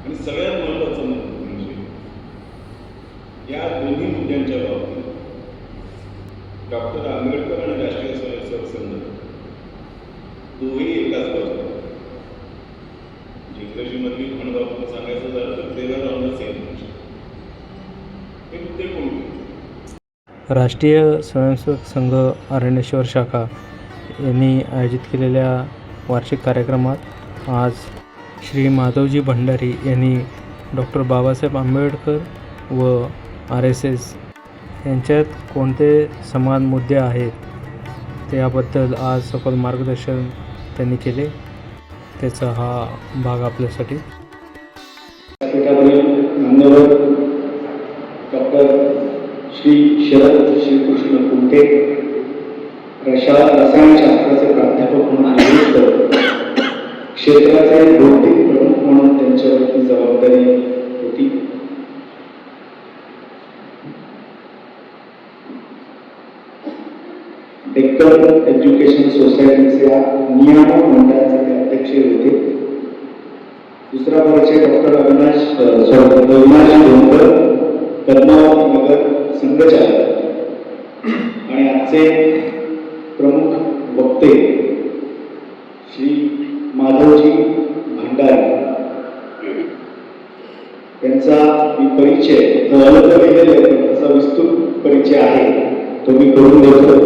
आणि सगळ्यात महत्त्वाचं म्हणजे या दोन्ही मुद्द्यांच्या बाबतीत डॉक्टर आंबेडकर आणि राष्ट्रीय स्वयंसेवक संघ दोन्ही एकाच बाजूला. इंग्रजीमधली म्हण वापरून सांगायचं झालं तर देवर ऑन द सेम. हे मुद्दे कोणते? राष्ट्रीय स्वयंसेवक संघ अरण्येश्वर शाखा यांनी आयोजित केलेल्या वार्षिक कार्यक्रमात आज श्री माधवजी भंडारी यांनी डॉक्टर बाबासाहेब आंबेडकर व RSS यांच्यात कोणते समान मुद्दे आहेत त्याबद्दल आज सखोल मार्गदर्शन त्यांनी केले. त्याचा हा भाग आपल्यासाठी. मान्यवर डॉक्टर श्री शरद श्रीकृष्ण कुंटे रसायनशास्त्राचे प्राध्यापक म्हणून नियुक्त, क्षेत्राचे बौद्धिक प्रमुख म्हणून त्यांच्यावरती जबाबदारी होती. डेक्कन एज्युकेशन सोसायटीच्या नियामक मंडळाचे ते अध्यक्ष होते. दुसरा परिचय डॉक्टर अविनाश डोंगर, पद्मावती नगर संघचालक आणि आजचे प्रमुख वक्ते श्री माधवजी भंडारी यांचा मी परिचय तसा विस्तृत परिचय आहे तो मी करून देतो.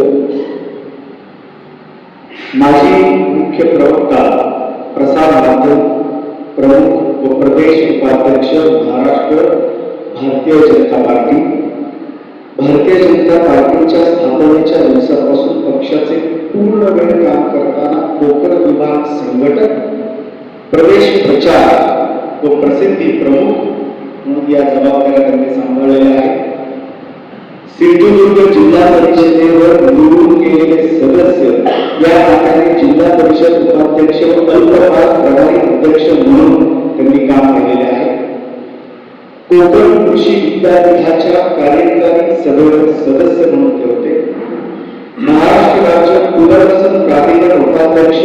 माजी मुख्य प्रवक्ता, प्रसार माध्यम प्रमुख व प्रदेश उपाध्यक्ष, महाराष्ट्र भारतीय जनता पार्टी. भारतीय जनता पार्टीच्या स्थापनेच्या दिवसापासून पक्षाचे पूर्ण वेळ काम करताना कोकण विभाग संघटक, प्रदेश प्रचार व प्रसिद्धी प्रमुख म्हणून या जबाबदाऱ्या त्यांनी सांभाळलेल्या आहेत. सिंधुदुर्ग जिल्हा परिषदेवर निवडून गेलेले सदस्य या ठिकाणी जिल्हा परिषद उपाध्यक्ष व अल्पकाळ प्रभारी अध्यक्ष म्हणून त्यांनी काम केलेले आहे. कोकण कृषी विद्यापीठाच्या कार्यकारी सभेवर सदस्य म्हणून ते होते. महाराष्ट्र राज्य पुनर्वसन प्राधिकरण उपाध्यक्ष,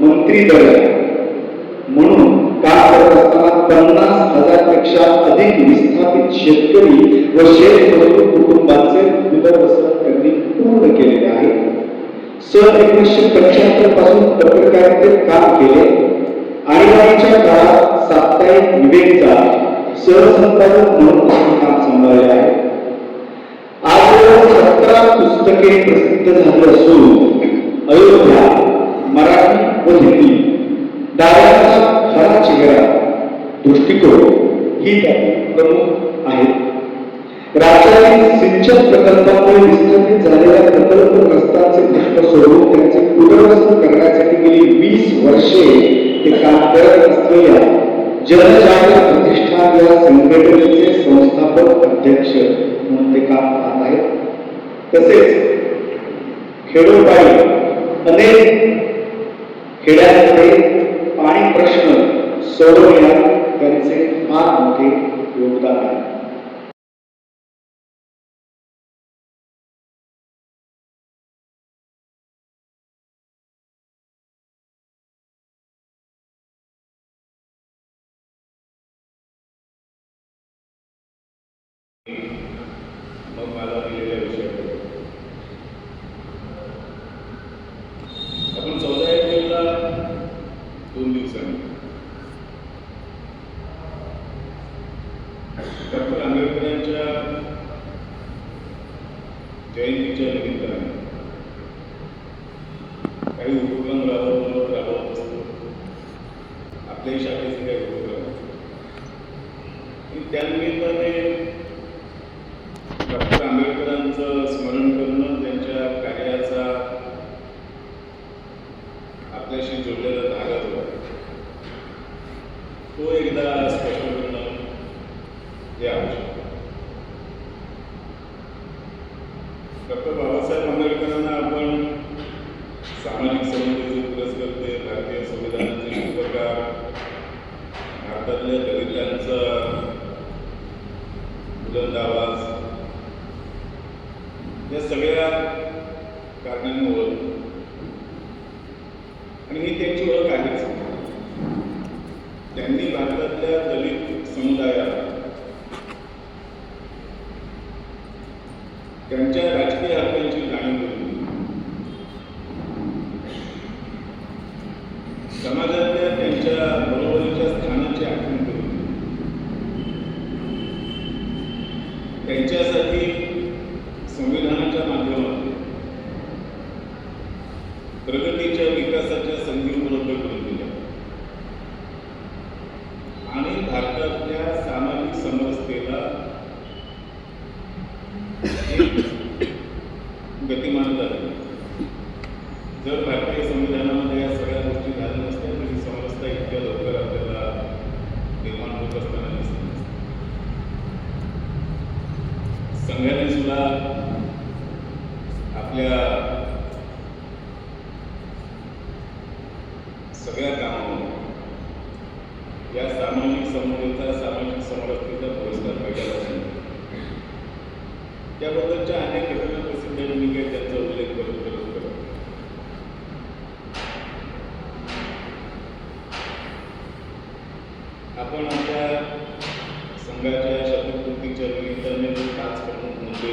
मंत्री दल म्हणून काम करत असताना 50,000 पेक्षा अधिक विस्थापित शेतकरी व शेतमजूर कुटुंबांचे पुनर्वसन त्यांनी पूर्ण केलेले आहे. सन 1975 पासून पत्रकारितेत काम केले. आणीबाणीच्या काळात साप्ताहिक विवेकचा सहसंपादक म्हणून काम सांभाळले आहे. आजवर 17 पुस्तके प्रसिद्ध झाली असून अयोध्या, मराठी व हिंदी, डाव्यांचा खरा चेहरा, दृष्टिकोन ही प्रमुख आहेत. राज्यातील सिंचन प्रकल्पामुळे विस्थापित झालेल्या प्रकल्पग्रस्तांचे प्रश्न सोडवून त्यांचे पुनर्वसन करण्यासाठी गेली 20 वर्षे ते काम करत असलेल्या जनजागृती प्रतिष्ठान या संघटनेचे संस्थापक अध्यक्ष म्हणून ते काम पाहत आहेत. तसेच खेडोपाडी अनेक खेड्यांमध्ये पाणी प्रश्न सोडवण्यात त्यांचे फार मोठे योगदान आहे. मग मला दिलेल्या विषयाकडे आपण 14 एप्रिलला 2 दिवसांनी डॉक्टर आंबेडकर यांच्या जयंतीच्या निमित्ताने काही उपक्रम राबवत असतो. आपल्याही शाखेचे काही उपक्रम आणि त्यानिमित्ताने डॉक्टर आंबेडकरांचं स्मरण करणं, त्यांच्या कार्याचा आपल्याशी जोडलेला धागा जो आहे तो एकदा स्पष्ट करणं हे आवश्यक आहे. डॉक्टर बाबासाहेब आंबेडकरांना आपण सामाजिक समतेचे पुरस्कर्ते, भारतीय संविधानाचे शिल्पकार, भारतातल्या दलितांचा बुलंद आवाज या सगळ्या कारणांनी ओळख आणि ही त्यांची ओळख आहेच. त्यांनी भारतातल्या दलित त्यांच्यासाठी संविधानाच्या माध्यमातून प्रगतीच्या विकासाच्या संधी उपलब्ध करून दिल्या आणि भारतातल्या सामाजिक समरसतेला एक गतिमानता दिली. जर भारतीय संविधानामध्ये या सगळ्या गोष्टी झाल्या नसत्या तरी समरसता इतक्या लवकर आपल्याला निर्माण होत असताना दिसत नसते. संघाने सुद्धा आपल्या सगळ्या कामामध्ये या सामाजिक समतेचा सामाजिक समरसतेचा पुरस्कार पहिल्यापासून त्याबद्दलच्या अनेक घटना प्रसिद्ध मी काही त्यांचा उल्लेख करत आपण आपल्या संघाच्या शतकपूर्तीच्या निमित्ताने 5 प्रमुख मुद्दे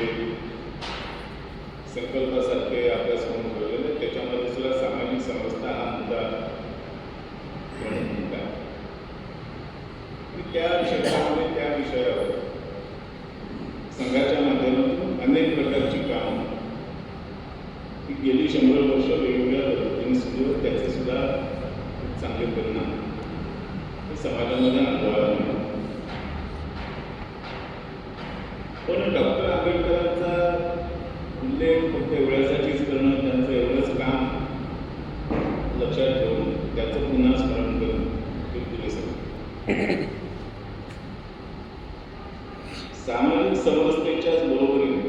संकल्पासारखे अभ्यासक्रम ठेवलेले, त्याच्यामध्ये सुद्धा सामाजिक समरसता हा मुद्दा प्रमुख मुद्दा आहे. त्या क्षेत्रामध्ये त्या विषयावर संघाच्या माध्यमातून अनेक प्रकारची कामं ही गेली 100 वर्ष वेगवेगळ्या पद्धतीने सुरू, त्याचे सुद्धा चांगले परिणाम समाजामध्ये अनुभवायला मिळतात. पण डॉक्टर आंबेडकरांचा उल्लेख फक्त एवढ्यासाठीच करणं, त्यांचं एवढंच काम लक्षात ठेवून त्याचं पुन्हा स्मरण करणं हे पुरेसं नाही. सामाजिक समरसतेच्याच बरोबरीने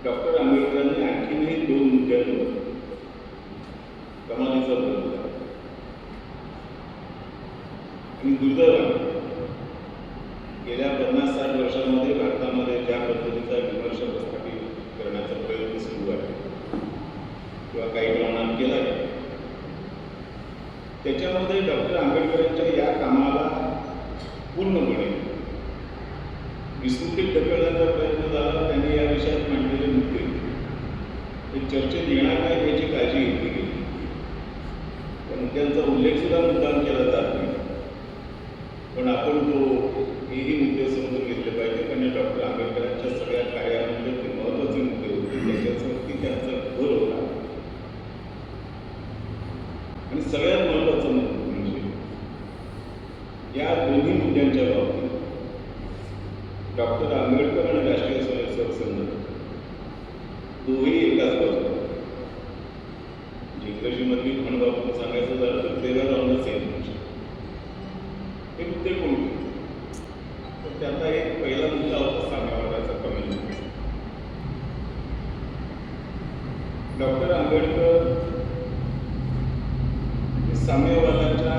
डॉक्टर आंबेडकरांनी आणखीनही 2 मुद्द्यांवर कमालीचा भर दिला आणि दुर्दैवाने गेल्या 50-60 वर्षांमध्ये भारतामध्ये ज्या पद्धतीचा विमर्श प्रस्थापित करण्याचा प्रयत्न सुरू आहे किंवा काही प्रमाणात केला आहे, त्याच्यामध्ये डॉक्टर आंबेडकरांच्या या कामाला पूर्णपणे विस्मृतीत ढकलण्याचा प्रयत्न झाला. त्यांनी या विषयात मांडलेले मुद्दे हे चर्चेत येणार नाही याची काळजी घेतली गेली, त्या मुद्द्यांचा उल्लेख सुद्धा मुद्दाम केला जात नाही. पण आपण हेही मुद्दे समजून घेतले पाहिजे, कारण डॉक्टर आंबेडकरांच्या सगळ्या कार्यामध्ये ते महत्त्वाचे मुद्दे होते, त्याच्यावरती त्यांचा भर होता. आणि सगळ्यात महत्त्वाचं म्हणजे या दोन्ही मुद्द्यांच्या बाबतीत डॉक्टर आंबेडकर आणि राष्ट्रीय स्वयंसेवक संघ दोघेही एकाच बाजूला. इंग्रजीमधली म्हण वापरून सांगायचं झालं तर they were on the same page. हे मुद्दे कोणते? तर त्याचा एक पहिला मुद्दा होता साम्यवादाचा कम्युनिटी. डॉक्टर आंबेडकर हे साम्यवादाच्या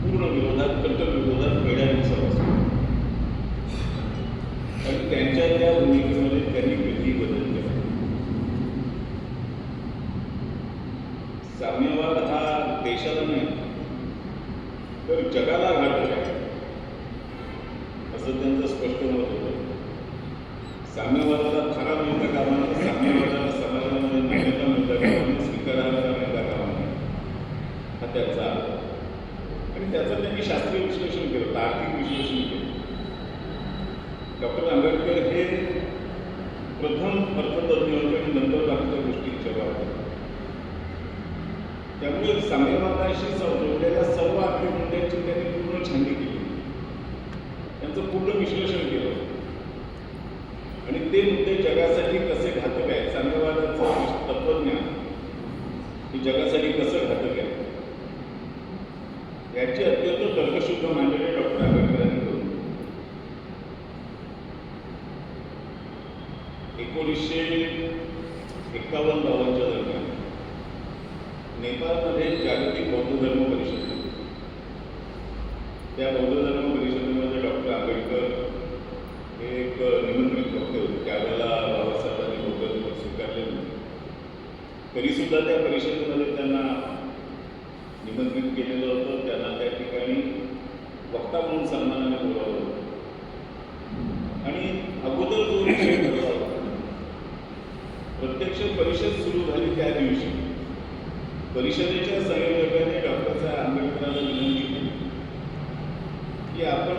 पूर्ण विरोधात, कट्टर विरोधात पहिल्या दिवसापासून, आणि त्यांच्या त्या भूमिकेमध्ये त्यांनी कधीही बदल केला. साम्यवाद हा देशाला नाही तर जगाला घातक आहे असं त्यांचं स्पष्ट मत होतं. साम्यवादाला थारा मिळता कामा नये, साम्यवादाला समाजामध्ये मान्यता मिळता कामा नये, स्वीकारार्हता मिळता कामा नये, हा त्यांचा आरोप. आणि त्याचं त्यांनी शास्त्रीय विश्लेषण केलं, तार्किक विश्लेषण केलं. डॉक्टर आंबेडकर हे प्रथम अर्थतज्ञ होते आणि नंतर बाकीच्या गोष्टींच्या बाबतीत. त्यामुळे साम्यवादाशी जोडलेल्या सर्व आर्थिक मुद्द्यांची त्यांनी पूर्ण छाननी केली, त्यांचं पूर्ण विश्लेषण केलं आणि ते मुद्दे जगासाठी कसे घातक आहेत, साम्यवादाचं तत्वज्ञान हे जगासाठी कसं घातक आहे याची अत्यंत तर्कशुद्ध मांडणी डॉक्टर आंबेडकरांनी करून 1951-52 दरम्यान नेपाळमध्ये जागतिक बौद्ध धर्म परिषद होती. त्या बौद्ध धर्म परिषदेमध्ये डॉक्टर आंबेडकर हे एक निमंत्रित वक्ते होते. त्यावेळेला बाबासाहेबांनी बौद्ध धर्म स्वीकारले नव्हते, तरीसुद्धा त्या परिषदेमध्ये त्यांना निमंत्रित केलेलं होतं. त्यांना त्या ठिकाणी वक्ता म्हणून सन्मानाने बोलावलं होतं आणि अगोदर जो विषय ठरला होता, प्रत्यक्ष परिषद सुरू झाली त्या दिवशी परिषदेच्या संयोजकांनी डॉक्टर साहेब आंबेडकरांना विनंती केली की आपण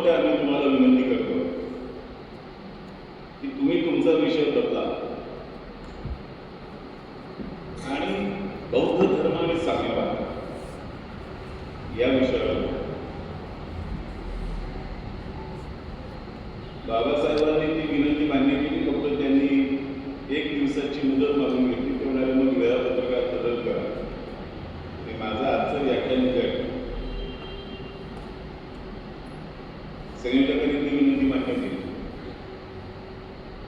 तत्वामध्ये आम्ही तुम्हाला विनंती करतो की तुम्ही तुमचा विषय बदला आणि बौद्ध धर्म आणि साम्यवाद या विषयावर बाबासाहेबांनी ती विनंती मान्य केली. फक्त त्यांनी 1 दिवसाची मुदत मागून घेतली. ते म्हणाले मग वेळापत्रकात बदल करा. आणि माझं आजचं व्याख्यान काय संयोजकांनी ती विनंती मान्य केली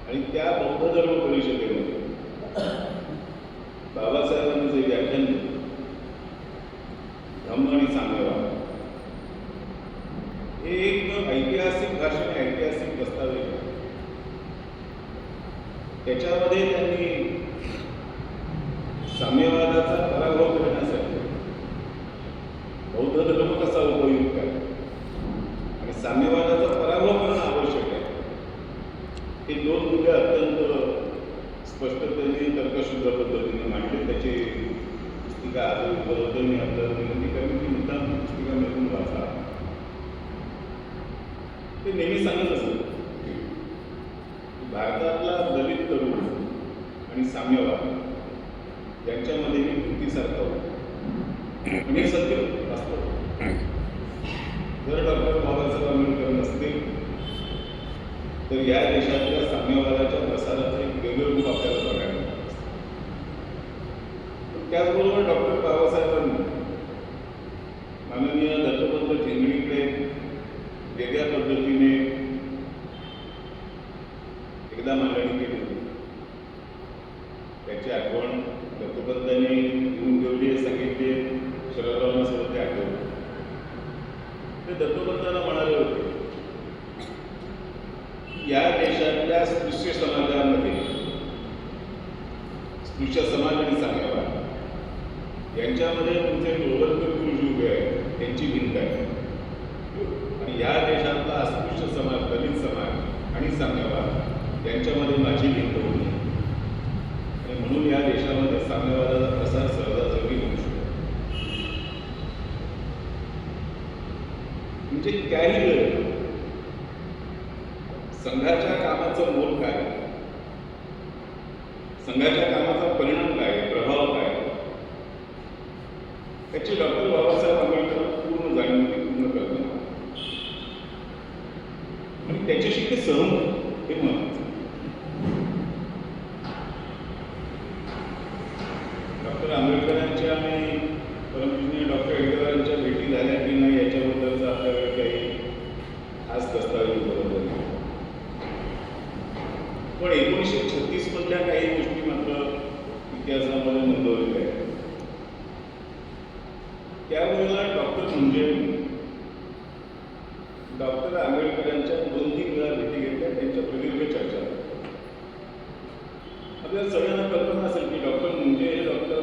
आणि त्या बौद्ध धर्म परिषदेमध्ये बाबासाहेबांनी जे व्याख्यान दिलं धम्म आणि साम्यवाद हे एक ऐतिहासिक भाषण, ऐतिहासिक दस्तावेज आहे. त्याच्यामध्ये त्यांनी साम्यवादाचा पराभव करण्यासाठी बौद्ध धर्म कसा उपयुक्त आहे आणि साम्यवादाचा पराभव करणं आवश्यक आहे हे 2 मुद्दे अत्यंत स्पष्टतेने तर्कशुद्ध पद्धतीने मांडले. त्याची पुस्तिका आज उपलब्ध मी आपल्याला विनंती करेन की मुद्दाम पुस्तिका मिळून वाचा. ते नेहमी सांगत असत की भारतातला दलित तरुण आणि साम्यवाद यांच्यामध्ये मी भिंतीसारखा होतो आणि सत्य वास्तव. जर डॉक्टर बाबासाहेब आंबेडकर नसतील तर या देशातल्या साम्यवादाच्या प्रसाराचं एक वेगळं रूप आपल्याला बघायला मिळतं. त्याचबरोबर डॉक्टर बाबासाहेबांनी माननीय दत्तोपंत ठेंगडीकडे वेगळ्या पद्धतीने एकदा मांडणी केली होती. त्याची आठवण दत्तोपंतांनी घेऊन ठेवली आहे, सांगितले शरदरावांना सोबत ते आठवलं. ते दत्तोपंतांना म्हणाले होते या देशातल्या स्पृश्य समाजामध्ये स्पृश्य समाज आणि साम्यवाद यांच्यामध्ये तुमचे गोरखकर गुरुजी उभे आहेत, त्यांची भिंत आहे आणि या देशातला अस्पृश्य समाज, दलित समाज आणि साम्यवाद यांच्यामध्ये माझी भिंत होती आणि म्हणून या देशामध्ये साम्यवादाचा प्रसार सहजासहजी होऊ शकतो. म्हणजे त्याही वेळेला संघाच्या कामाचं मोल काय, संघाच्या कामाचा परिणाम काय, प्रभाव काय, त्याची डॉक्टर बाबासाहेब आंबेडकर पूर्ण जाणीव होती, पूर्ण कल्पना आणि त्याच्याशी ते सहमत हे महत्वाचं. डॉक्टर आंबेडकरांच्या आणि परमपूजनीय डॉक्टर एडगरांच्या भेटी झाल्या की नाही याच्याबद्दलचा आपल्याकडे काही खास दस्तावेज उपलब्ध नाही. पण 1936 मधल्या काही गोष्टी मात्र इतिहासामध्ये नोंदवलेल्या आहेत. त्यावेळेला डॉक्टर मुंजे डॉक्टर आंबेडकरांच्या 2-3 वेळा भेटी घेतल्या, त्यांच्या प्रदीर्घ चर्चा. आपल्याला सगळ्यांना कल्पना असेल की डॉक्टर मुंजे हे डॉक्टर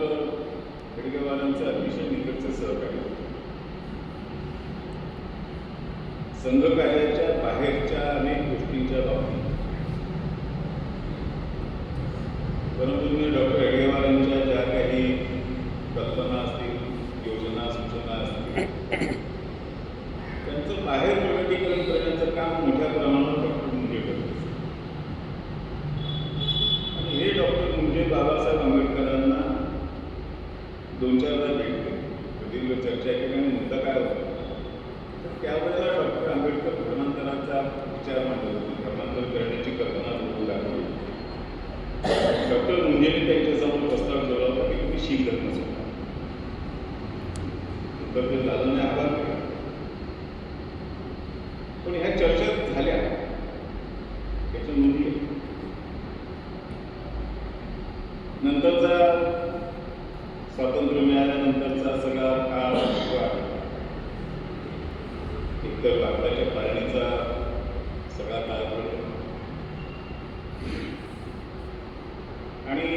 हेडगेवारांचे अतिशय निकटचे सहकारी होते. संघकार्याच्या बाहेरच्या अनेक गोष्टींच्या बाबतीत परंतु डॉक्टर हेडगेवारांच्या ज्या काही कल्पना असतील, योजना, सूचना असतील, त्यांचं बाहेर प्रकटीकरण करण्याचं काम मोठ्या प्रमाणावर डॉक्टर मुंजे करत. आणि हे डॉक्टर मुंजे बाबासाहेब आंबेडकरांना 2-4दा भेटले, प्रदीर्घ चर्चा केली आणि मुद्दा काय होता तर त्यावेळेला डॉक्टर आंबेडकर धर्मांतराचा विचार मांडत होते, धर्मांतर करण्याची कल्पना करू लागली. डॉक्टर मुंजेने त्यांच्यासमोर प्रस्ताव ठेवला होता की तुम्ही शीख धर्म सोडा. तर ते झालं नाही, आभार केला. पण ह्या चर्चा झाल्या, त्याच्या नोंदी नंतरचा स्वातंत्र्य मिळाल्यानंतरचा सगळा काळ एकतर भारताच्या फाळणीचा सगळा कालखंड आणि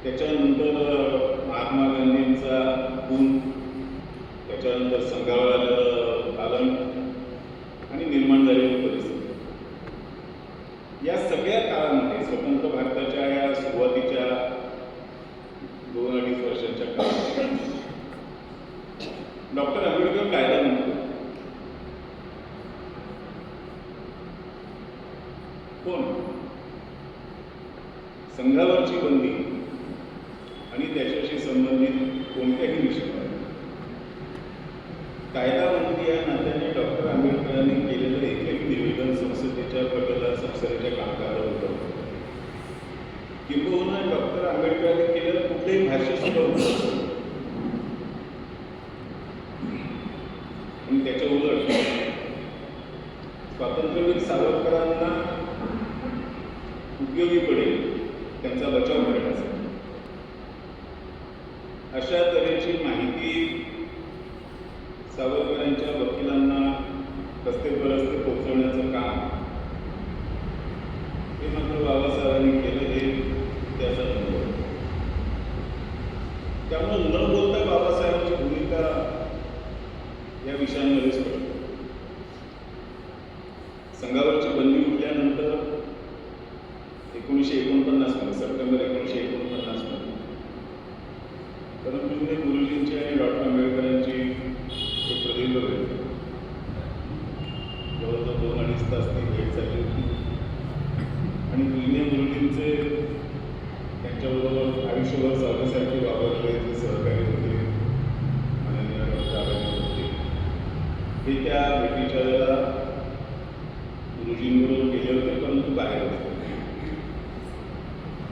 त्याच्यानंतर महात्मा गांधींचा खून, त्याच्यानंतर संघावर पालन आणि निर्माण झालेली परिस्थिती, या सगळ्या काळामध्ये स्वतंत्र भारताच्या या सुरुवातीच्या 2-2.5 वर्षांच्या काळात डॉक्टर आंबेडकर कायदा म्हणतो बंदी आणि त्याच्याशी संबंधित कोणत्याही विषयावर कायदा मंत्री या नात्याने डॉक्टर आंबेडकरांनी केलेलं एकही निवेदन संसदेच्या प्रगत संसदेच्या कामकाजावर होतं. किंबहुना डॉक्टर आंबेडकरांनी केलेलं कुठलंही भाष्य सुद्धा होतं. आणि त्याच्या उलट स्वातंत्र्यवीर सावरकरांना उपयोगी पडेल त्यांचा बचाव करण्यासाठी अशा तऱ्हेची माहिती सावरकरांच्या वकिलांना रस्ते पोहोचवण्याचं काम हे मात्र बाबासाहेबांनी केलं हे त्याचा अनुभव. त्यामुळे न बोलता बाबासाहेबांची भूमिका या विषयांमध्ये स्पष्ट. संघावरची बंदी उठल्यानंतर 1949 मध्ये सप्टेंबर 1949 मध्ये परमपूज्य गुरुजींची आणि डॉक्टर आंबेडकरांची एक प्रदीर्घ भेट, जवळजवळ 2-2.5 तास ती भेट झाली होती. आणि पूज्य गुरुजींचे त्यांच्याबरोबर आयुष्यभर सारखे वापरले जे सहकारी होते माननीय डॉक्टर आंबेडकर होते, हे त्या भेटीच्या वेळेला गुरुजींबरोबर गेले होते, परंतु बाहेर होते.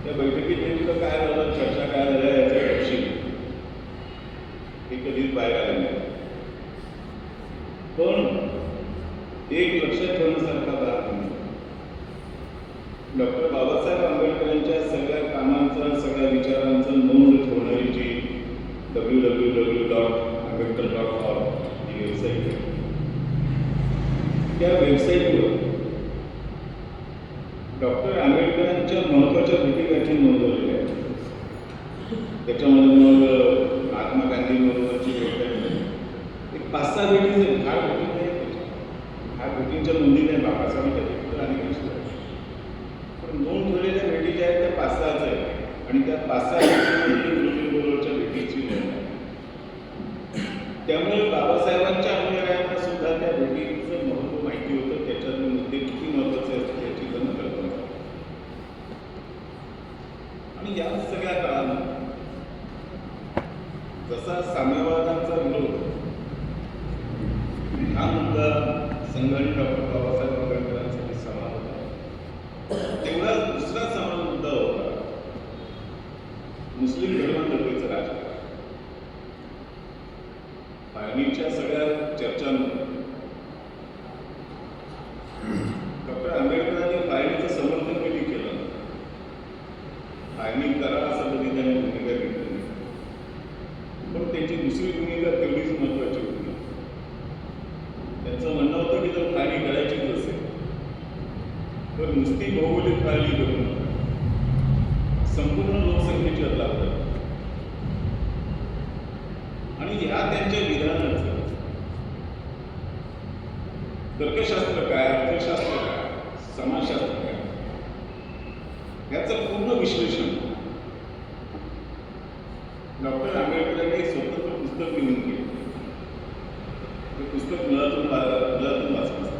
त्या बैठकीत नेमकं काय झालं, चर्चा काय झाल्या याचा तपशील हे कधीच बाहेर आले नाही. पण एक लक्षात ठेवण्यासारखा भाग नाही, डॉक्टर बाबासाहेब आंबेडकरांच्या सगळ्या कामांचा सगळ्या विचारांचा नोंद ठेवणारी जी www.ambedkar.org ही वेबसाईट आहे, त्या वेबसाईटवर डॉक्टर आंबेडकरांच्या महत्त्वाच्या भेटीगाठी नोंदवलेल्या आहेत. त्याच्यामध्ये मग महात्मा गांधींबरोबरची भेट आहे, एक 5-6 भेटीचे फार भेटी नाही, फार भेटींच्या नोंदी नाही. बाबासाहेबांच्या भेटी तर अनेक असतात, पण नोंद ठेवलेल्या भेटी ज्या आहेत त्या 5-6च आहेत. आणि त्या 5-6 गुरुजींबरोबरच्या भेटीची नोंद आहे. त्यामुळे बाबासाहेबांच्या अनुयायांना सुद्धा त्या भेटीचं महत्त्व माहिती होतं, त्याच्यातले मुद्दे किती महत्त्वाचे असतील याची त्यांना कल्पना होती. आणि या सगळ्या काळात जसा साम्यवादांचा विरोध हा मुद्दा संघ आणि डॉक्टर बाबासाहेब आंबेडकरांसाठी समान होता, तेवढाच दुसरा समान मुद्दा होता मुस्लिम धर्मांतर्गतचं राजकारण. फाळणीच्या सगळ्या चर्चांमध्ये डॉक्टर आंबेडकरांनी फाळणीचं समर्थन कधी केलं, फाळणी करा असं कधी त्यांनी भूमिका घेतली, पण त्यांची दुसरी भूमिका तेवढीच महत्वाची होती. त्यांचं म्हणणं होतं की जर फाळणी करायचीच असेल तर नुसती भौगोलिक फाळणी करू नका, संपूर्ण लोकसंख्येची अदला करा. आणि ह्या त्यांच्या विधानाचं तर्कशास्त्र काय, अर्थशास्त्र काय, समाजशास्त्र काय याचं पूर्ण विश्लेषण डॉक्टर आंबेडकरांनी स्वतंत्र पुस्तक लिहून केलं. ते पुस्तक मुलातून वाचलं.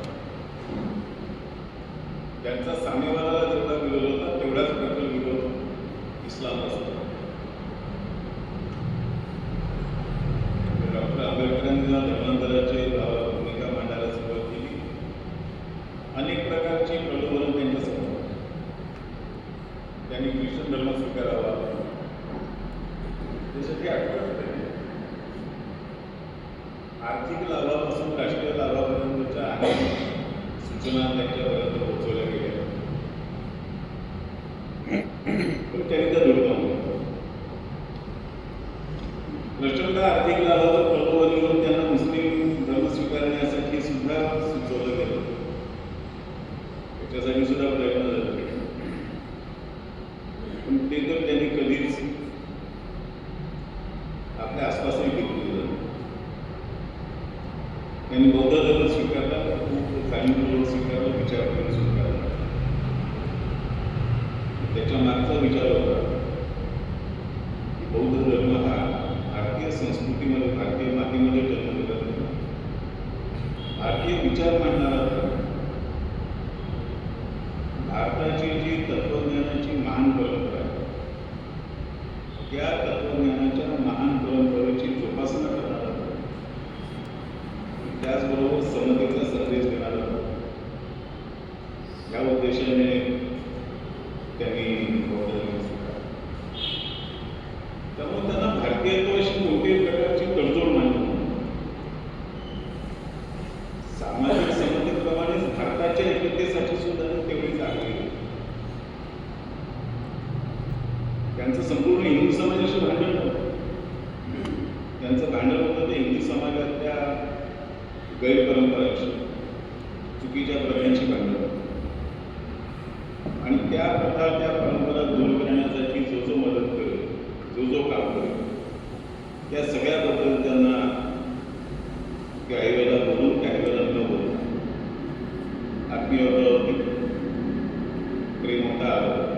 त्यांचा साम्यवादाला जेवढा विरोध होता तेवढाच प्रखर विरोध इस्लाम असतो. डॉक्टर आंबेडकरांनी जेव्हा धर्मांतराची भूमिका मांडायला सुरुवात केली, अनेक प्रकारची प्रलोभनं त्यांच्यासमोर. त्यांनी ख्रिश्चन धर्म स्वीकारावा, त्यासाठी आठवत आर्थिक लाभापासून राष्ट्रीय लाभापर्यंतच्या अनेक सूचना त्यांच्यापर्यंत पोहोचवल्या गेल्या, पण त्यांनी त्या दुर्गम प्रचंड आर्थिक लाभाचं प्रलोभन घेऊन त्यांना मुस्लिम धर्म स्वीकारण्यासाठी सुद्धा सुचवलं गेलं, त्याच्यासाठी सुद्धा प्रयत्न झाले, पण ते तर त्यांनी कधीच आपल्या आसपासही घेतलं. त्यांनी बौद्ध धर्म स्वीकारला, खूप जाणीवपूर्वक स्वीकारला, विचार करून स्वीकारला. त्याच्या मागचा विचार होता की बौद्ध धर्म हा भारतीय संस्कृतीमध्ये, भारतीय मातीमध्ये जन्म दिला नाही, भारतीय विचार मांडणारा धर्म, भारताची जी तत्वज्ञानाची महान परंपरा आहे त्या तत्वज्ञानाच्या महान परंपरेची जोपासना करणार आहोत. त्याचबरोबर समतेचा संदेश देणार आहोत. या उद्देशाने त्यांनी बौद्ध स्वीकारला. त्यामुळे त्यांना भारतीयत्वाशी कोणत्याही प्रकारची तडजोड नाही. सामाजिक समतेप्रमाणेच भारताच्या एकतेसाठी सुद्धा तेवढी जागली. त्यांचं संपूर्ण हिंदू समाजाशी भांडण होतं. त्यांचं भांडण होतं ते हिंदू समाजातल्या गैरपरंपरांशी, चुकीच्या प्रथांशी भांडण होतं. आणि त्या प्रथा, त्या परंपरा दूर करण्यासाठी जो मदत करेल, जो काम करेल, त्या सगळ्याबद्दल त्यांना काही वेळेला बोलून, काही वेळेला न बोलून आत्मीयतेवरती प्रेम होता आलं.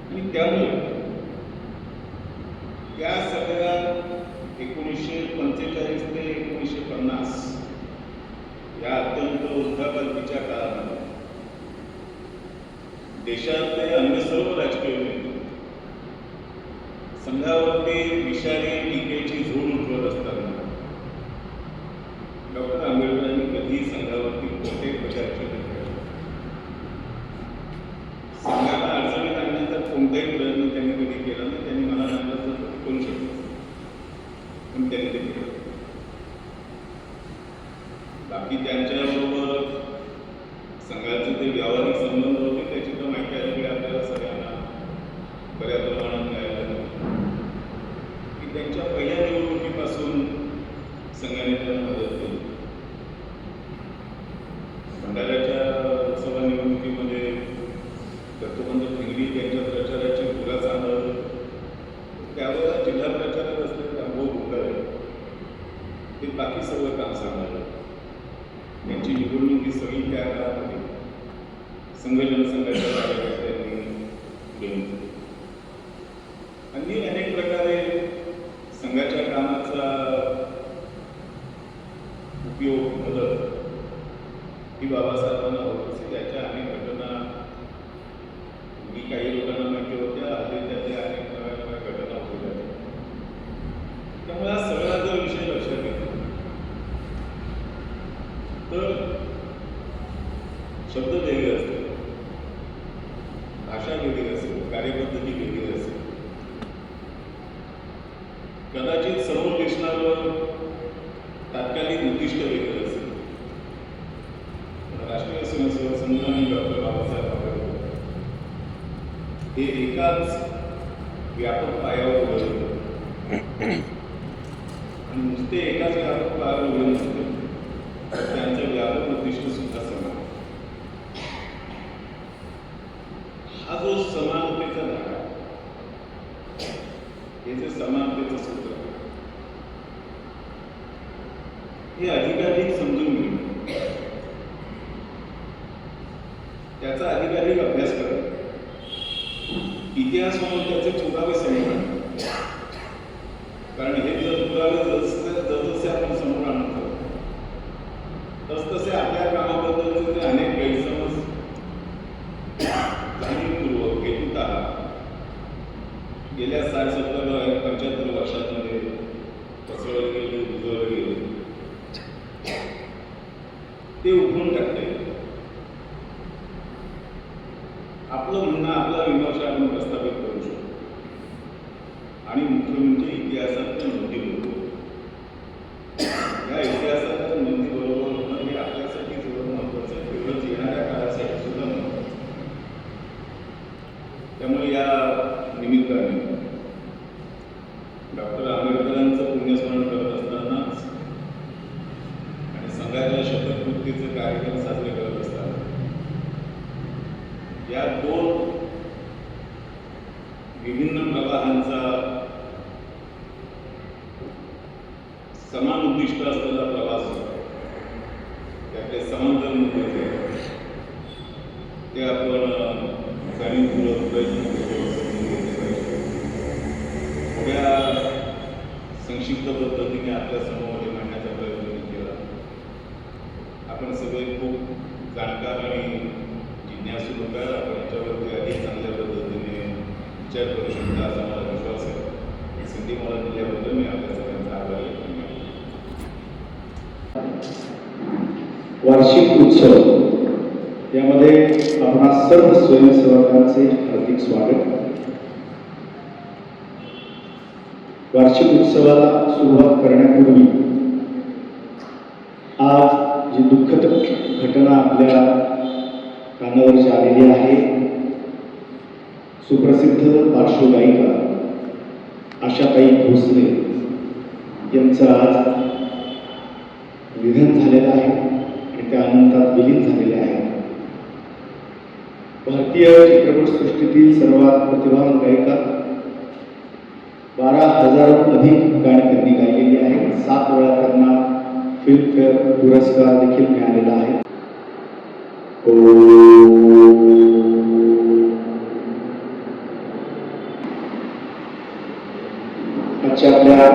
आणि त्यामुळे त्या सगळ्या 1945 ते 1950 या अत्यंत उद्धापातीच्या काळामध्ये देशातले अन्य सर्व राजकीय नेते संघावरती विषारी टीकेची झोड उठवत असताना डॉक्टर आंबेडकरांनी कधीही संघावरती कोणत्याही प्रकारची संघाला अडचणीत आणण्याचा कोणताही प्रयत्न त्यांनी कधी केला नाही. त्यांनी मला सांगितलं तर करू शकतो, पण त्यांनी ते केलं. बाकी त्यांच्याबरोबर संघाचे ते व्यावहारिक संबंध होते त्याची तर माहिती अलीकडे आपल्याला सगळ्यांना बऱ्या प्रमाणात मिळालेलं की त्यांच्या पहिल्या निवडणुकीपासून संघाने त्यांना मदत केली. भंडाऱ्याच्या लोकसभा निवडणुकीमध्ये दत्तोपंत ठेंगडी त्यांच्या प्रचाराची धुरा सांभाळली. त्यावेळेला जिल्हा प्रचारक असलेले रामभाऊ गुंडाळे ते बाकी सर्व काम सांभाळलं. त्यांची निवडणूक ही सगळी त्या काळामध्ये संघ जनसंघाच्या कार्यकर्त्यांनी घेऊन आणि अनेक प्रकारे संघाच्या कामाचा उपयोग मदत ही बाबासाहेबांना होत असे. त्याच्या अनेक घटना मी काही लोकांना माहिती होत्या, हल्ली त्यातल्या अनेक नव्या घटना होत्या. त्यामुळे हा सगळा जर विषय लक्षात घेतला तर शब्द वेगळे असतील, भाषा वेगळी असेल, कार्यपद्धती वेगळी असेल, कदाचित समोर दिसणारं तात्कालिक उद्दिष्ट वेगळं असेल. राष्ट्रीय स्वयंसेवक संघ आणि डॉक्टर बाबासाहेब आंबेडकर हे एकाच व्यापक पायावर उभे होते. आणि नुसते एकाच व्यापक पायावर उभे नसते, त्यांचं व्यापक उद्दिष्ट सुद्धा समान. हा जो समानतेचा धागा, हे जे समानतेचं सूत्र हे अधिकाधिक समजून घेणं, त्याचा अधिकाधिक अभ्यास करणं, इतिहास म्हणून त्याचे पुरावे समोर आणणं. कारण हे जर पुरावे जसजसे आपण समोर आणतो तसतसे आपल्या कामाबद्दलचे जे अनेक गैरसमज जाणीवपूर्वक हेतुतः गेल्या 60-70-75 वर्षांमध्ये पसरवले गेले, रुजवले गेले, ते उघडून टाकते. आपलं म्हणणं, आपला विमर्श आपण प्रस्थापित करू शकतो. आणि मुख्य म्हणजे इतिहासातल्या नोंदी बरोबर, या इतिहासातल्या नोंदी बरोबर होणं हे आपल्यासाठी जेवढं महत्वाचं आहे तेवढंच येणाऱ्या काळासाठी सुद्धा महत्वाचं. त्यामुळे या निमित्ताने डॉक्टर आंबेडकरांचं पुण्यस्मरण करत असतानाच आणि संघाच्या शतकपूर्तीचे कार्यक्रम साजरे करत असताना या दोन विभिन्न प्रवाहांचा समान उद्दिष्ट असलेला प्रवास होता. त्यातले समांतर मुद्दे ते आपण जाणीवपूर्वक प्रयत्न थोड्या संक्षिप्त पद्धतीने आपल्या समोर मांडण्याचा प्रयत्न केला. आपण सगळे खूप जाणकार आणि जिज्ञासू लोक, आपण याच्यावरती अधिक चांगल्या पद्धतीने विचार करू शकता असा मला विश्वास आहे. ही संधी मला दिल्याबद्दल मी आपल्या सगळ्यांचा आभारी आहे. वार्षिक उत्सव यामध्ये आपणा सर्व स्वयंसेवकांचे हार्दिक स्वागत. वार्षिक उत्सवाला सुरुवात करण्यापूर्वी आज जी दुःखद घटना आपल्या कानावर आलेली आहे, सुप्रसिद्ध पार्श्वगायिका आशाताई भोसले यांचं आज निधन झालेलं आहे आणि त्या अनंतात विलीन झालेले आहे. भारतीय चित्रपटसृष्टीतील सर्वात प्रतिभावान गायिका, 12,000 अधिक गाणी त्यांनी गायलेली आहेत. 7 वेळा त्यांना फिल्मफेअर पुरस्कार देखील मिळालेला आहे. आजच्या आपल्या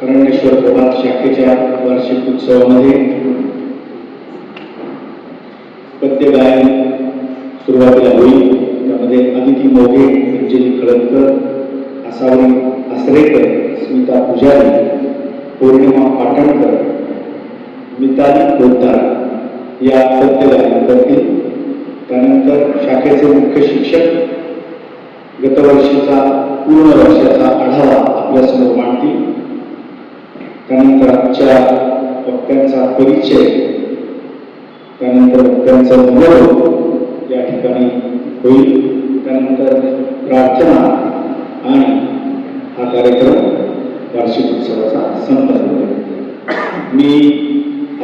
अरण्येश्वर प्रभात शाखेच्या वार्षिक उत्सवामध्ये पद्य गायन सुरुवातीला होईल. त्यामध्ये अदिती मोघे, अंजली कळमकर, आसावरी आसरेकर, स्मिता पुजारी, पौर्णिमा पाटणकर, मिताली पोद्दार या पद्य गायन करतील. त्यानंतर शाखेचे मुख्य शिक्षक गतवर्षीचा पूर्ण वर्षाचा आढावा आपल्यासमोर मांडतील. त्यानंतर आजच्या वक्त्यांचा परिचय, त्यानंतर वक्त्यांचा अनुभव या ठिकाणी होईल. त्यानंतर प्रार्थना आणि हा कार्यक्रम वार्षिक उत्सवाचा संपन्न होईल. मी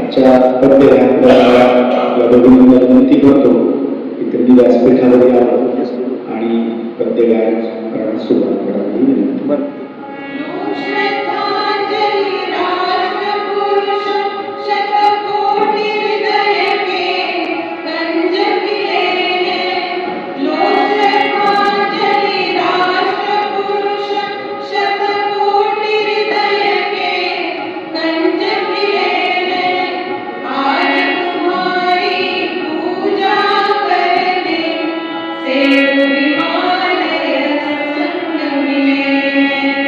आजच्या पद्य गायनाला विनंती करतो की त्यांनी व्यासपीठावर यावं आणि पद्य गायन करण्यास सुरुवात करावी ही विनंती. से विमानय संग मिले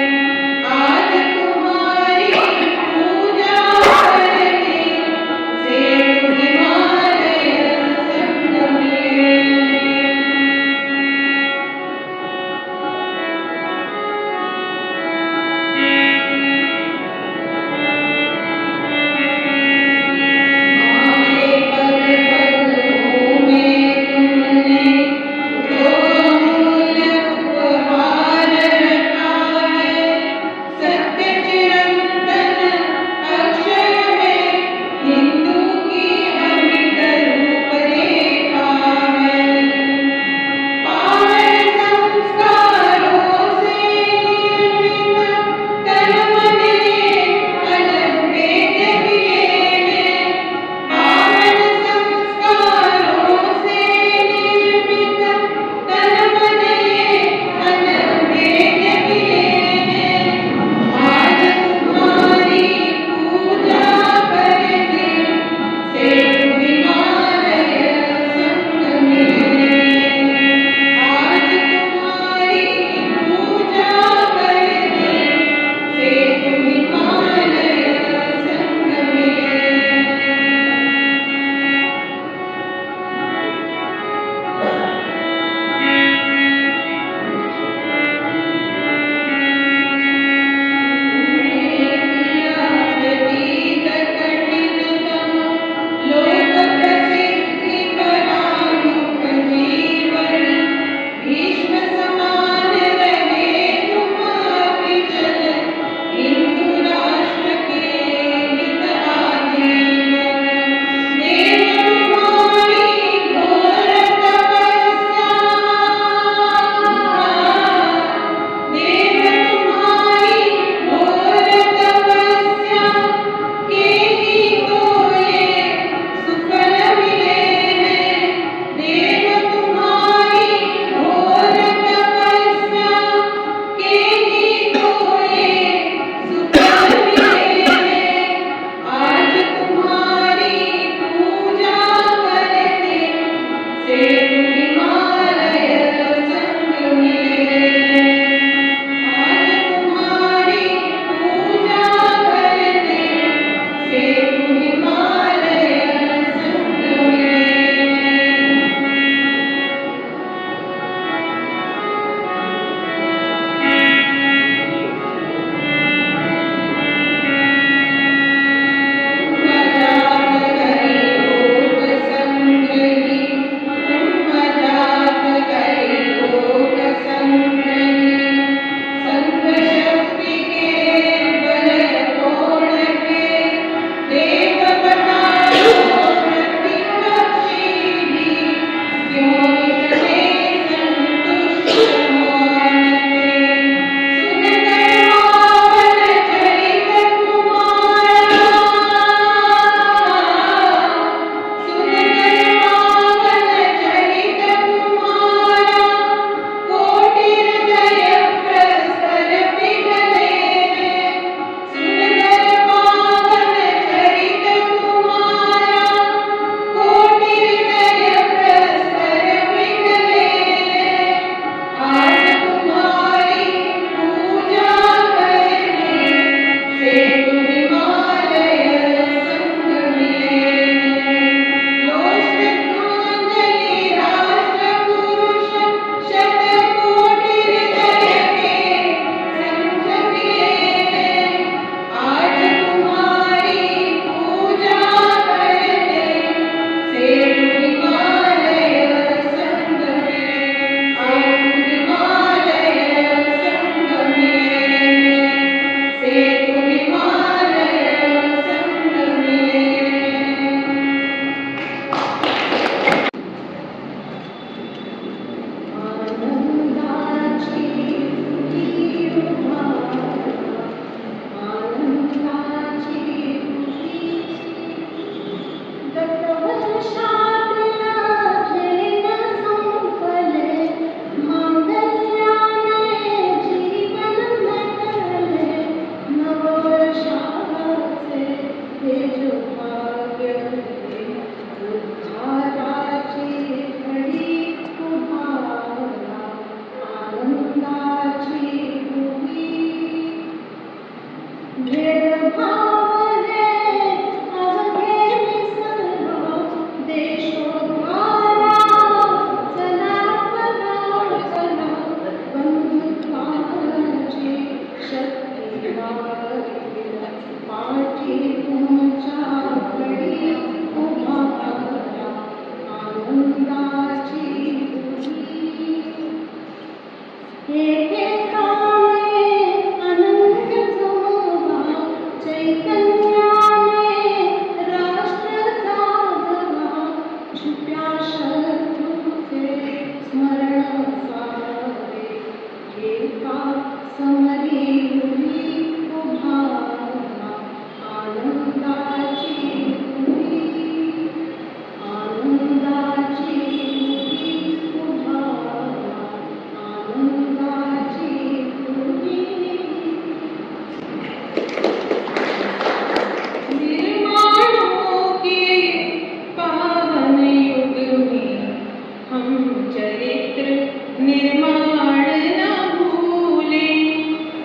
निर्माण न भूले,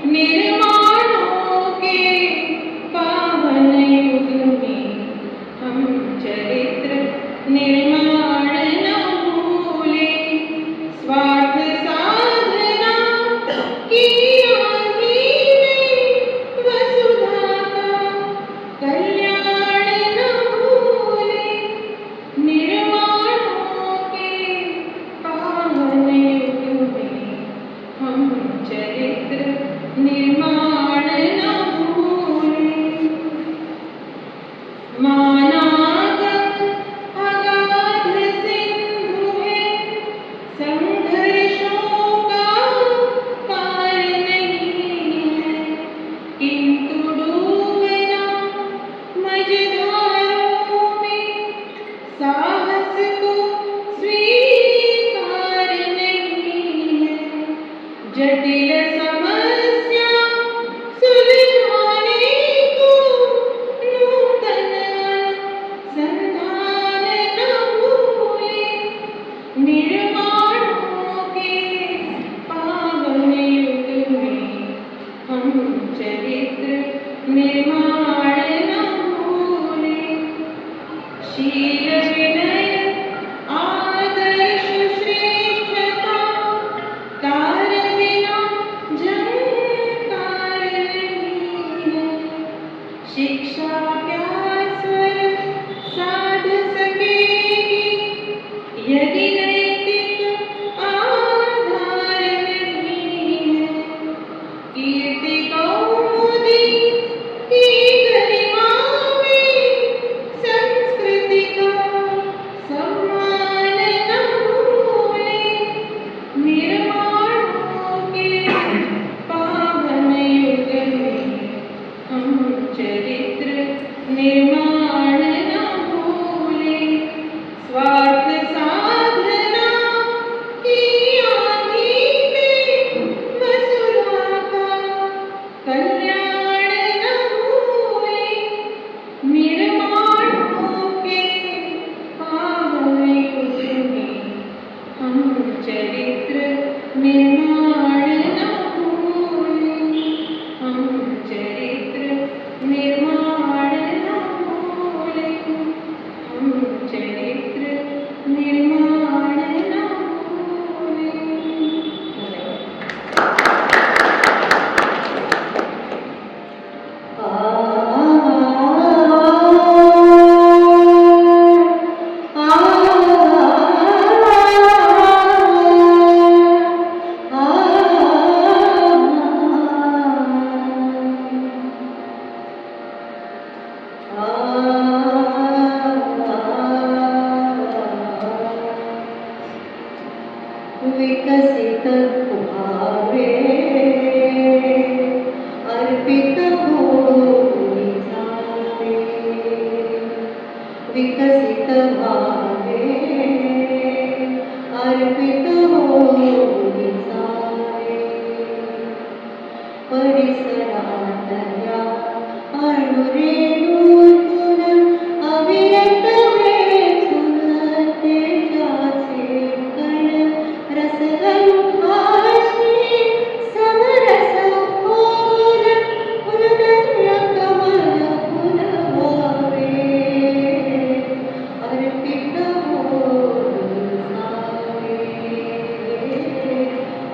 निर्माणों के पावन युग में हम चरित्र निर्माण न भूले। स्वार्थ साधना की आंधी में वसुधा का कल्याण न भूले, निर्माणों के पावन युग में हम चरित्र निर्माण न भूले। मानागम अगाध सिंधु है, संघर्षों का पार नहीं है, किंतु डूबना मझधारों में साहस को स्वीकार नहीं है। जटिल समस्या सुलझाने को नूतन संधान न भूले, निर्माणों के पावन युग में हम चरित्र निर्माण न भूले। शील विनय आदर्श श्रेष्ठता तार बिना झंकार नहीं है, शिक्षा क्या स्वर साध सकेगी यदि नैतिक आधार नहीं है। कीर्ति कौमुदी की गरिमा में संस्कृति का सम्मान न भूले, निर्माणों के पावन युग में हम चरित्र निर्माण न भूले। स्वार्थ साधना की आंधी में वसुधा का कल्याण न भूले, निर्माणों के पावन युग में हम चरित्र निर्माण न भूले, हम चरित्र निर्माण न भूले, हम चरित्र निर्माण न भूले। विकसित व्हावे अर्पित होई जावे, विकसित व्हावे अर्पित होई जावे। परिसरातल्या अणुरेणूतून अविरत वेचून तेजाचे कण रसगंधाशी समरस होऊन हृदय कमल फुलवावे, अर्पित होई जावे,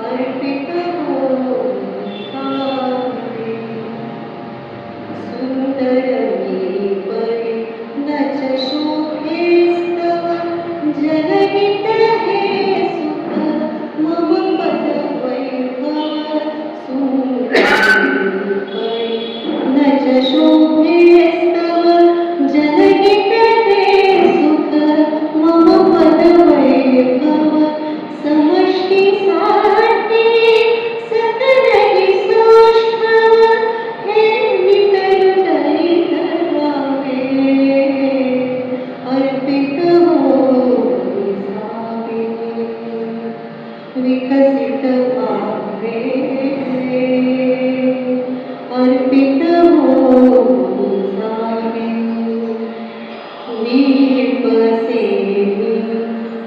अर्पित होई जावे। सुंदर परी नच शोभेस्तव जनहित हे सुख मम पद वैभव। सुंदर परी नच शोभेस्तव जनहित हे सुख मम पद वैभव। समष्टि सारथी सकलहि सौष्ठव हे विकरुतरि धरावे, अर्पित होई जावे, विकसित व्हावे अर्पित होई जावे। दीप सेवी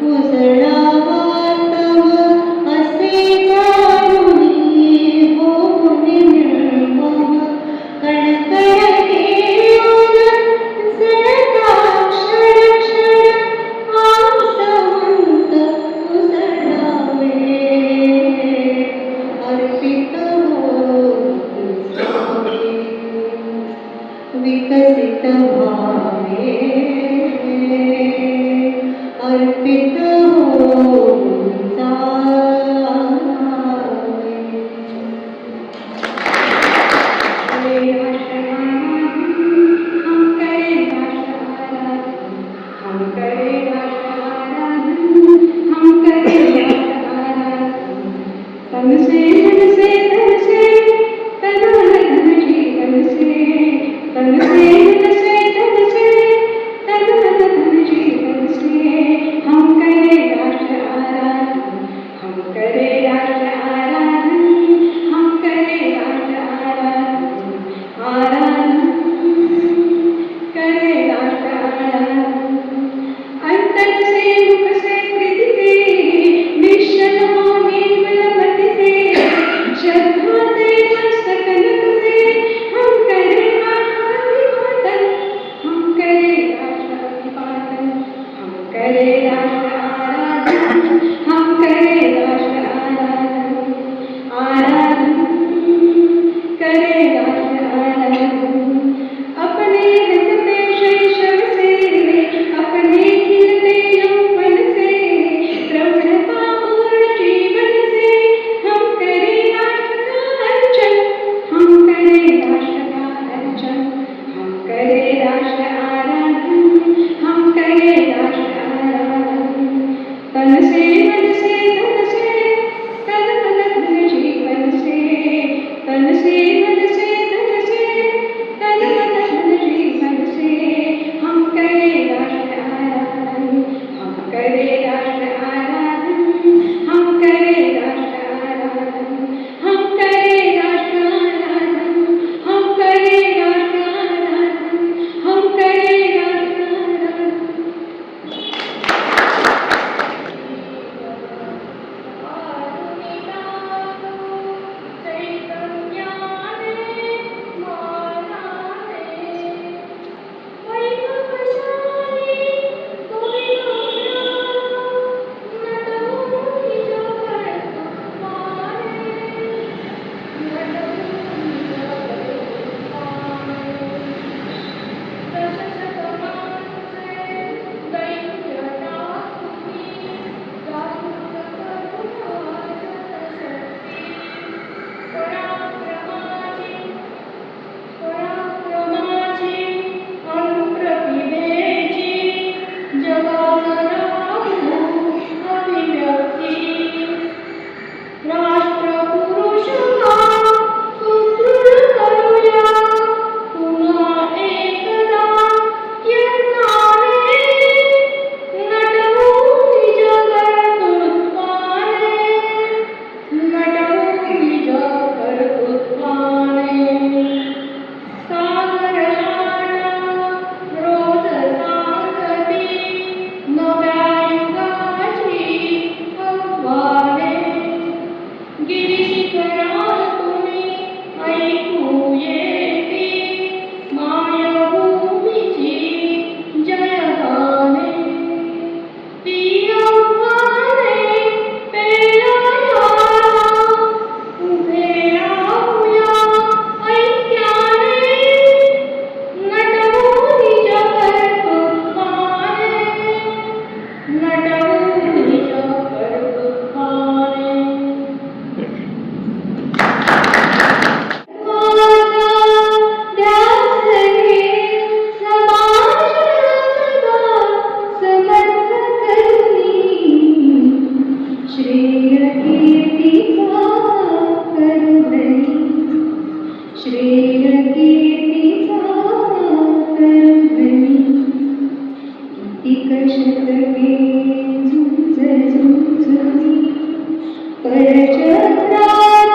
उजळावा तव परचक्राचे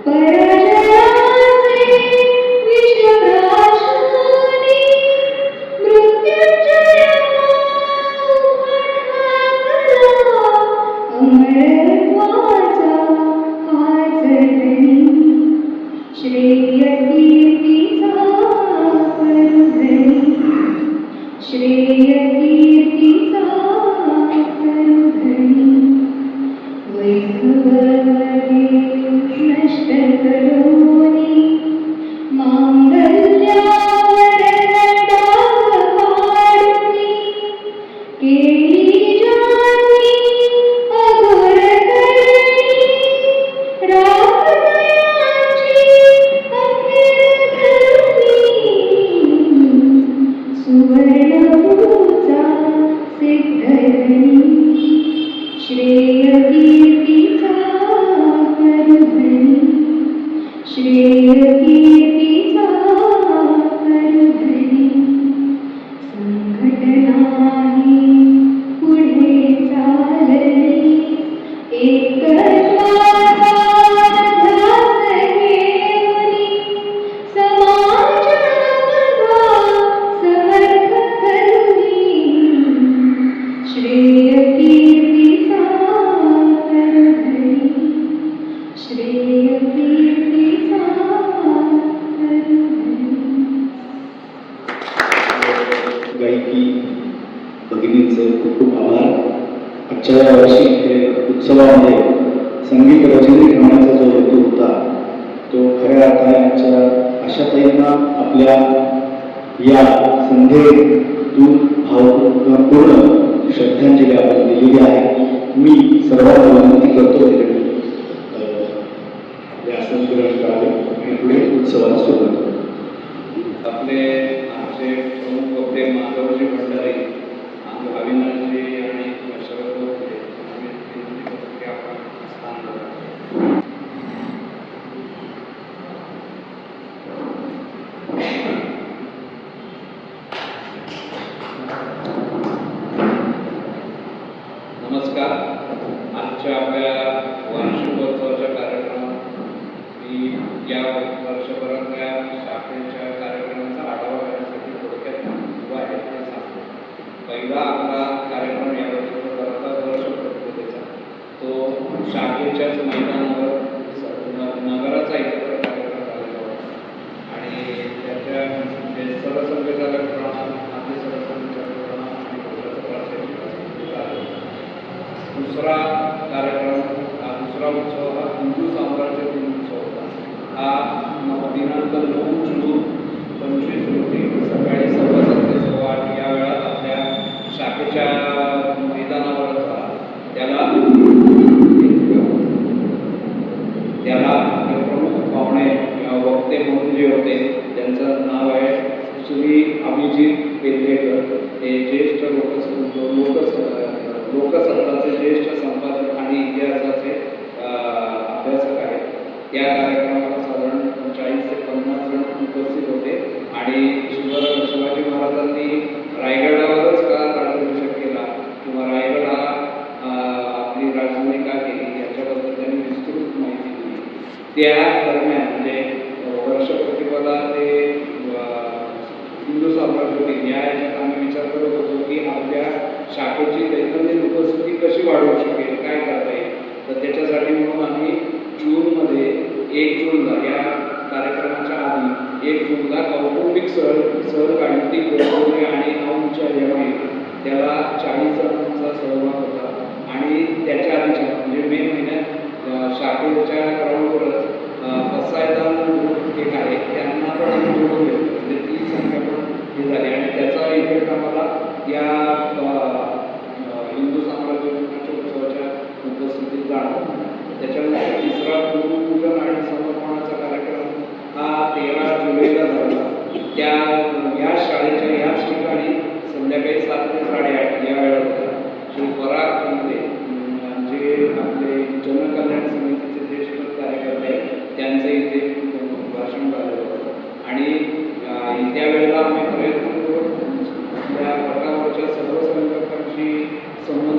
पराजयाचे विषप्राशनी मृत्युंजया अमरत्वाचा हाच धनी श्रेय कीर्तीचा परधनी श्रेय कीर्तीचा परधनी वैभवमध्ये नष्ट करोनी मांगल्यावर डाग पाडूनी केली जाती अघोर करणी राखदयाची अखेर धरणी सुवर्णभूचा सिद्धधनी श्रेय कीर्तीचा परधनी श्रेय कीर्तीचा परधनी संघटनाही पुढे चालली एकत्वाचा ध्यास घेऊनी समाजबद्ध समर्थ करुनी श्रेय कीर्तीचा परधनी श्रेय कीर्तीचा परधनी गायकी भगिनींचे खूप खूप आभार. आजच्या या वर्षी हे उत्सवामध्ये संगीत रचने ठेवण्याचा जो हेतू होता तो खऱ्या अर्थाने आशाताईंना आपल्या या संध्येतून भावपूर्ण श्रद्धांजली आपण दिलेली आहे. मी सर्वांना विनंती करतो व्यासन ग्रहण करावे आणि पुढे उत्सवाला सुरुवात करू. आपले आमचे प्रमुख वक्ते माधवजी भंडारी अविनाशजी आणि शरद वक्ते आम्ही विनंती करतो की आपण स्थान द्यावं. नमस्कार. आजच्या आपल्या वार्षिकोत्सवाच्या कार्यक्रमात मी या वर्षभरातल्या शाखेच्या कार्यक्रमांचा आढावा घेण्यासाठी थोडक्यात उभा आहे ते सांगतो. पहिला आपला कार्यक्रम या वर्षीचा वर्षप्रतिष्ठेचा तो शाखेच्याच मैदानावर नगराचा एकत्र कार्यक्रम झालेला होता आणि त्याच्या जे सरसंघचालक प्रमाण आपले सरसंघचालक प्रमाण आणि पुढचा प्राचार्य झालं. दुसरा कार्यक्रम हा दुसरा उत्सव हा हिंदू साम्राज्य दिन उत्सव होता. हा दिनांक 9 जून 25 रोजी सकाळी 7:15 ते 8:15 या वेळात आपल्या शाखेच्या मैदानावर झाला. त्याला आपले प्रमुख पाहुणे वक्ते म्हणून जे होते त्यांचं नाव आहे श्री अभिजित पेल्लेकर. हे ज्येष्ठ लोकसत्ताचे ज्येष्ठ संपादक आणि इतिहासाचे अभ्यासक आहेत. त्या कार्यक्रमाला साधारण 40 ते 50 जण उपस्थित होते आणि शिवाजी महाराजांनी रायगडावरच का राज्याभिषेक केला किंवा रायगड हा आपली राजधानी का केली याच्याबद्दल त्यांनी विस्तृत माहिती दिली. त्या दरम्यान म्हणजे वर्षप्रतिपदा ते हिंदू साम्राज्य दिन या याच्यात आम्ही विचार करत होतो की आपल्या शाखेची दैनंदिन उपस्थिती कशी वाढवू शकेल, काय करता येईल. तर त्याच्यासाठी म्हणून आम्ही जूनमध्ये 1 जूनला या कार्यक्रमाच्या आधी 1 जूनला कौटुंबिक सहल काढली ती गोडबोले आणि औंच्या जेव्हा त्याला 40 जणांचा सहभाग होता आणि त्याच्या आधीच्या म्हणजे मे महिन्यात शाखेच्या ग्राउंडवरच बसायदान एक आहे त्यांना पण आम्ही जोडून घेतलं म्हणजे ती संख्या पण हे झाली आणि त्याचा इफेक्ट आम्हाला या हिंदू साम्राज्य दिनाच्या उत्सवाच्या उपस्थितीत जाणवला. त्याच्यानंतर तिसरा गुरुपूजन आणि समर्पणाचा कार्यक्रम हा 13 जुलैला झाला. त्या या शाळेच्या याच ठिकाणी संध्याकाळी 7 ते 8:30 या वेळेला होता. श्री परागमध्ये जे आपले जनकल्याण समितीचे ज्येष्ठ कार्यकर्ते आहेत त्यांचं इथे भाषण झालेलं होतं आणि त्यावेळेला आम्ही प्रयत्न करून आपल्या प्रकारच्या सर्व संघटनांशी संबंध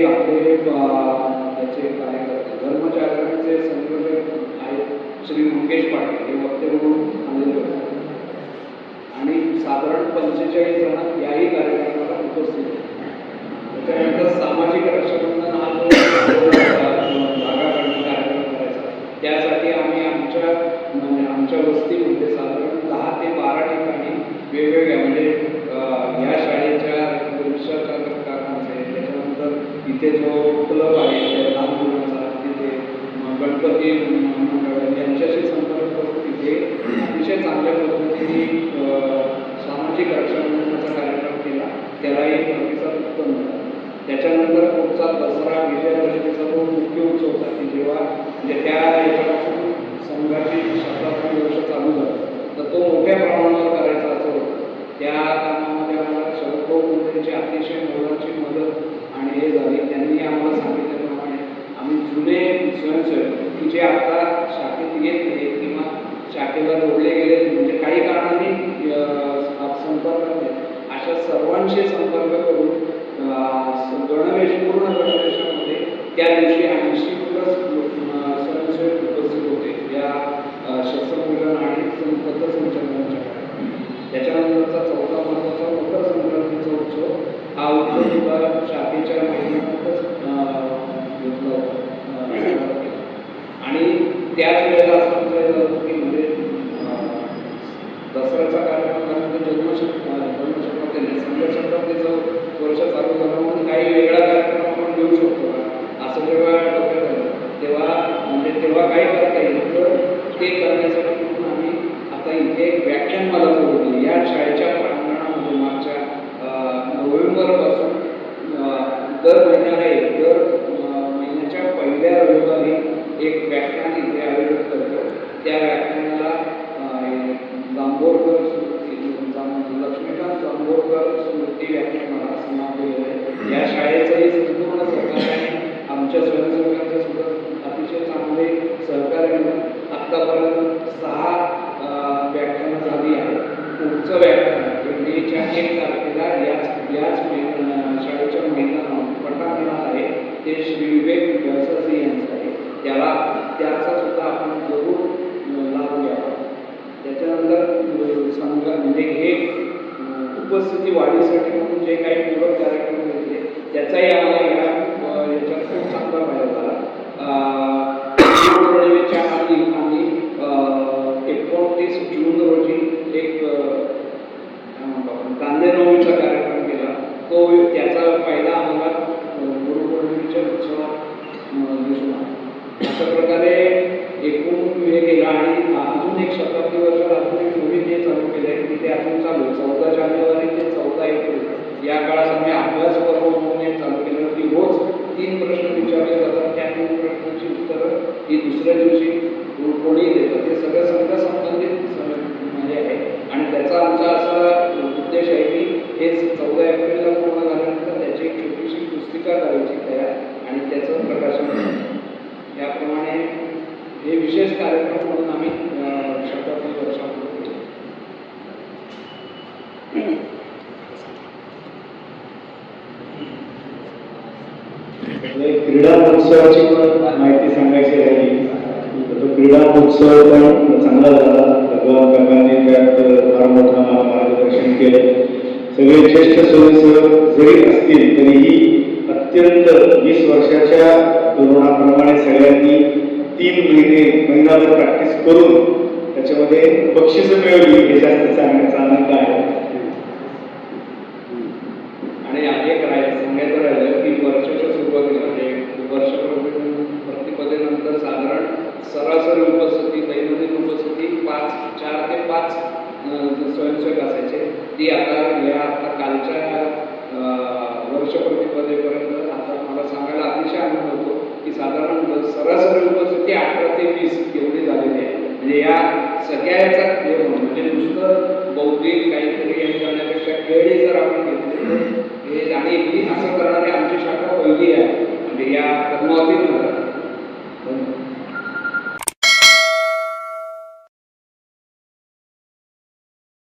आपले याचे कार्यकर्ते धर्मजागरणचे संयोजक आहेत श्री मुकेश पाटील हे वक्ते म्हणून आलेले होते आणि साधारण 45 जण याही कार्यक्रमाला उपस्थित होते. त्याच्यानंतर सामाजिक रक्षाबंधन हा जो जागा काढून कार्यक्रम करायचा त्यासाठी आम्ही आमच्या वस्तीमध्ये साधारण 10 ते 12 ठिकाणी वेगवेगळ्या म्हणजे या शाळेच्या काकांचे त्याच्यानंतर इथे जो क्लब आहे त्या लहान मुलांचा तिथे गणपती मंडळ यांच्याशी संपर्क करून तिथे अतिशय चांगल्या पद्धतीने सामाजिक रक्षाबंधनाचा कार्यक्रम केला. त्यालाही प्रतिसाद उत्तम मिळाला. त्याच्यानंतर पुढचा दसरा विजयादशमीचा जो मुख्य उत्सव होता की जेव्हा म्हणजे त्या याच्यापासून संघाची 17 वर्ष चालू झालं तर तो मोठ्या प्रमाणावर करायचा असं होतं. त्या कामामध्ये आम्हाला शरदभाऊ मुंडेंची अतिशय मोलाची मदत आणि हे झाली. त्यांनी आम्हाला सांगितल्याप्रमाणे आम्ही जुने स्वयंसेवक की जे आता शाखेत येत नाही किंवा शाखेला जोडले गेले म्हणजे काही कारणाने संपर्क नाही अशा सर्वांशी संपर्क करून गणवेश पूर्ण गणवेशामध्ये त्या दिवशी 80 प्लस स्वयंसेवक उपस्थित होते या शस्त्रपूजन आणि पथसंचलनाच्या कार्यक्रमात. त्याच्यानंतरचा चौथा महत्त्वाचा मकर संक्रांतीचा उत्सव हा उत्सव सुद्धा शाखेच्या महिन्यातच घेतला होता आणि त्याच वेळेला असं म्हटलं जातं की म्हणजे दसऱ्याचा कार्यक्रम झाल्यानंतर जन्मशताब्दी नाही संघशताब्दीचं वर्ष चालू झालं म्हणून काही वेगळा कार्यक्रम आपण घेऊ शकतो का असं जेव्हा डोक्यात आलं तेव्हा काय करता येईल तर ते करण्यासाठी म्हणून आम्ही आता इथे एक व्याख्यानमाला जोडली. या शाळेच्या प्रांगणामध्ये मागच्या नोव्हेंबरपासून दर महिन्याच्या पहिल्या रविवारी एक व्याख्यान इथे आयोजित करतो. त्या व्याख्यानाला लक्ष्मीकांत जांभोरकर स्मृती व्याख्यानमाला असं नाव दिलेलं आहे. या शाळेचंही संपूर्ण सहकार्याने आमच्या स्वयंसेवकांचे सुद्धा अतिशय चांगले सहकार्य मिळून आत्तापर्यंत 6 व्याख्यानं झाली आहेत. पुढचं व्याख्यान मेच्या 1 तारखेला याच शाळेच्या पटांगणात आहे. ते श्री विवेक व्यवसायी यांचं आहे. त्याचा सुद्धा आपण जरूर लाभ घ्यावा. त्याच्यानंतर म्हणजे हे उपस्थिती वाढीसाठी म्हणून जे काही पूरक कार्यक्रम घेतले त्याचाही आम्हाला याच्यात खूप चांगला फायदा झाला. गुरुपौर्णिमेच्या आधी आम्ही 29 जून रोजी एक कांदेनवमीचा कार्यक्रम केला. त्याचा फायदा आम्हाला गुरुपौर्णिमेच्या उत्सवात दिसून आला. अशा प्रकारे एकूण हे केला आणि अजून एक शताब्दी वर्षात अजून एक नवीन हे चालू केलं आहे की ते अजून चालू आहे. 14 जानेवारी ते 14 एप्रिल या काळात आम्ही अभ्यास पर्व म्हणून हे चालू केलं की रोज 3 प्रश्न विचारले जातात. त्या 3 प्रश्नांची उत्तरं ही दुसऱ्या दिवशी कोणी देतात. हे सगळं संघ संबंधित म्हणजे आहे आणि त्याचा आमचा असा उद्देश आहे की हे 14 एप्रिलला पूर्ण झाल्यानंतर त्याची एक छोटीशी पुस्तिका करायची तयार आणि त्याचं प्रकाशन याप्रमाणे हे विशेष कार्यक्रम म्हणून आम्ही शताब्दी वर्षापूर्वी केले. क्रीडा महोत्सवाची पण माहिती सांगायची राहिली. तो क्रीडा महोत्सव पण चांगला झाला. भगवान काकांनी त्यात फार मोठं मार्गदर्शन केलं. सगळे ज्येष्ठ स्वयंसेवक जरी असतील तरीही अत्यंत 20 वर्षाच्या धोरणाप्रमाणे सगळ्यांनी 3 महिनाभर प्रॅक्टिस करून त्याच्यामध्ये बक्षिसं मिळवली. हे जास्त सांगण्याचा आनंद आहे. आणि एक सांगायचं राहिलं की वर्षाच्या सुरुवातीला म्हणजे प्रतिपदेनंतर साधारण सरासरी उपस्थिती दैनंदिन उपस्थिती 4 ते 5 स्वयंसेवक असायचे. ती आता कालच्या वर्षप्रतिपदेपर्यंत आता मला सांगायला अतिशय आनंद होतो की साधारण सरासरी उपस्थिती 18 ते 20 एवढी झालेली आहे. म्हणजे या सगळ्याचा खेळ म्हणजे नुसतं बौद्धिक काहीतरी हे करण्यापेक्षा खेळही जर आपण घेतले तर हे आणि ही असं करणारी आमची शाखा पहिली आहे. म्हणजे या पद्मावती